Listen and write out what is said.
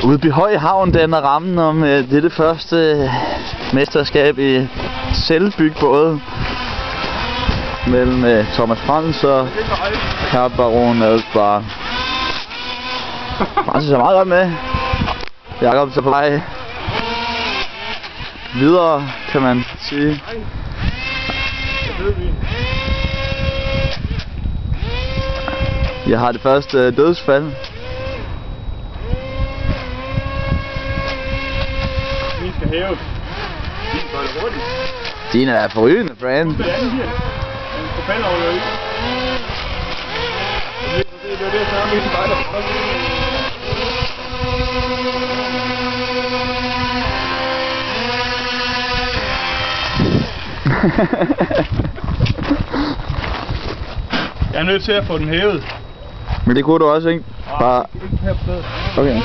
Ude i Høje Havn danner rammen om det første mesterskab i selvbygbåde mellem Thomas Frans og herr Baron Adelsbar. Frans er meget godt med. Jakob er på vej videre, kan man sige. Jeg har det første dødsfald. Min skal hæves. Din går det hurtigt. Din er forrygende, friend. Det er den her. Den skal falde over i. Det er det, så er min vej der. Jeg er nødt til at få den hævet. Men det kunne du også, ikke? Bare... Ikke her på stedet. Okay.